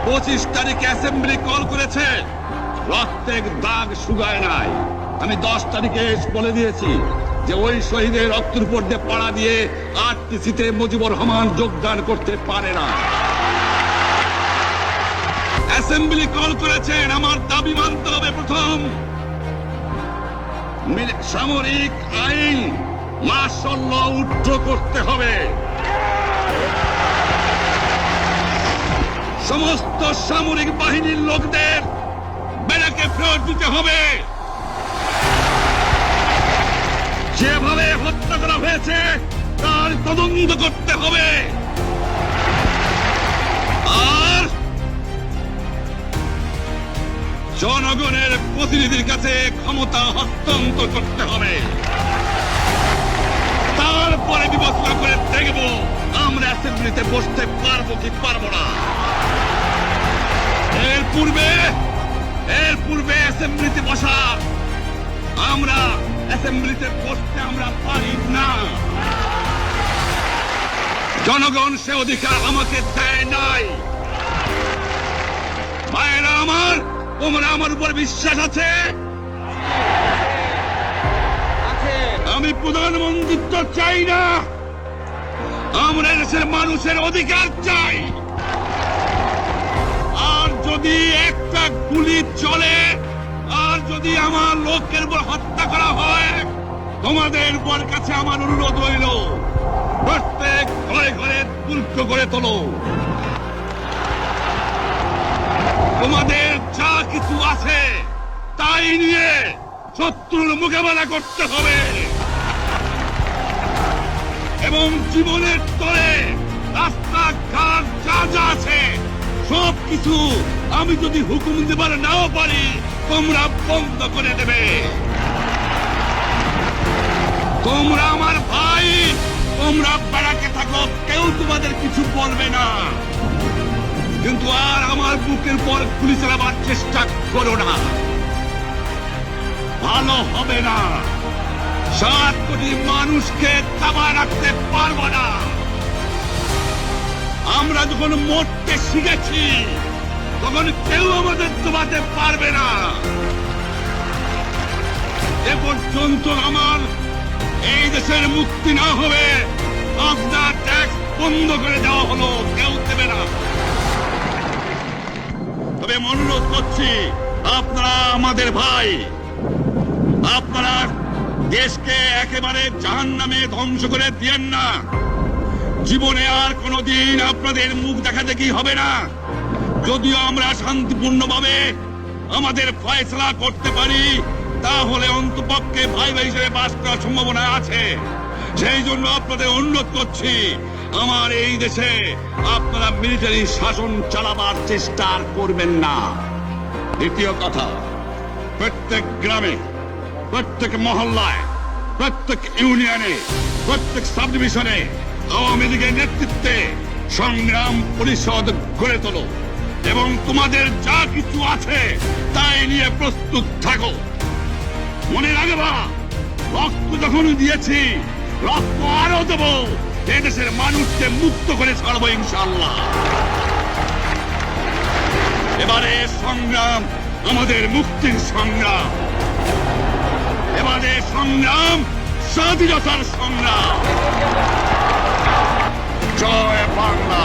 25 তারিখে assembly call করেছে, রক্তের দাগ শুকায় নাই। আমি 10 তারিখে বলে দিয়েছি যে ওই শহীদের রক্তের উপর দিয়ে পাড়া দিয়ে আরটিসিতে মুজিবুর রহমান যোগদান করতে পারে না। অ্যাসেম্বলি কল করেছেন, আমার দাবি মানতে হবে। প্রথম, সামরিক আইন মার্শাল ল উঠ্র করতে হবে। সমস্ত সামরিক বাহিনীর লোকদের ব্যারাকে ফেরত দিতে হবে। যেভাবে হত্যা করা হয়েছে তার তদন্ত করতে হবে। আর জনগণের প্রতিনিধির কাছে ক্ষমতা হস্তান্তর করতে হবে। তারপরে বিবেচনা করে দেখব আমরা অ্যাসেম্বলিতে বসতে পারবো কি পারবো না। এর পূর্বে অ্যাসেম্বলিতে বসা অ্যাসেম্বলিতে বসতে আমরা পারি না। জনগণ সে অধিকার আমাকে দেয় নাই। ভাইয়েরা আমার, তোমরা আমার উপর বিশ্বাস আছে? আমি প্রধানমন্ত্রিত্ব চাই না, আমরা দেশের মানুষের অধিকার চাই। আর যদি একটা গুলি চলে, আর যদি আমার লোকের উপর হত্যা করা হয়, তোমাদের উপর কাছে আমার অনুরোধ রইল, প্রত্যেক ঘরে ঘরে দুর্গ করে তোলো। তোমাদের যা কিছু আছে তাই নিয়ে শত্রুর মোকাবেলা করতে হবে। এবং জীবনের তরে রাস্তাঘাট যা যা আছে সবকিছু আমি যদি হুকুম দেবার নাও পারি, তোমরা বন্ধ করে দেবে। তোমরা আমার ভাই, তোমরা বেড়াকে থাকো, কেউ তোমাদের কিছু বলবে না। কিন্তু আর আমার বুকের পর গুলি চালাবার চেষ্টা করো না, ভালো হবে না। 7 কোটি মানুষকে দাবায় রাখতে পারবো না। আমরা যখন মরতে শিখেছি তখন কেউ আমাদের দবাতে পারবে না। এ পর্যন্ত আমার এই দেশের মুক্তি না হবে, আপনার ট্যাক্স বন্ধ করে দেওয়া হলো, কেউ দেবে না। তবে অনুরোধ করছি, আপনারা আমাদের ভাই, আপনারা দেশকে একেবারে জাহান্নামে ধ্বংস করে দিয়েন না। জীবনে আর কোনোদিন আপনাদের মুখ দেখা দেখি হবে না। যদিও আমরা শান্তিপূর্ণভাবে আমাদের ফয়সালা করতে পারি, তাহলে অন্তপক্ষে ভাই ভাই হিসেবে বাস করার সম্ভাবনা আছে। সেই জন্য আপনাদের অনুরোধ করছি, আমার এই দেশে আপনারা মিলিটারি শাসন চালাবার চেষ্টা করবেন না। দ্বিতীয় কথা, প্রত্যেক গ্রামে, প্রত্যেক মহল্লায়, প্রত্যেক ইউনিয়নে, প্রত্যেক সাব ডিভিশনে আওয়ামী লীগের নেতৃত্বে সংগ্রাম পরিষদ গড়ে তোলো এবং তোমাদের যা কিছু আছে তাই নিয়ে প্রস্তুত থাকো। মনে রাখবা, রক্ত যখন দিয়েছি, রক্ত আরো দেব। এদেশের মানুষকে মুক্ত করে ছাড়বো ইনশাআল্লাহ। এবারে সংগ্রাম আমাদের মুক্তির সংগ্রাম, এবারে সংগ্রাম স্বাধীনতার সংগ্রাম। জয় বাংলা।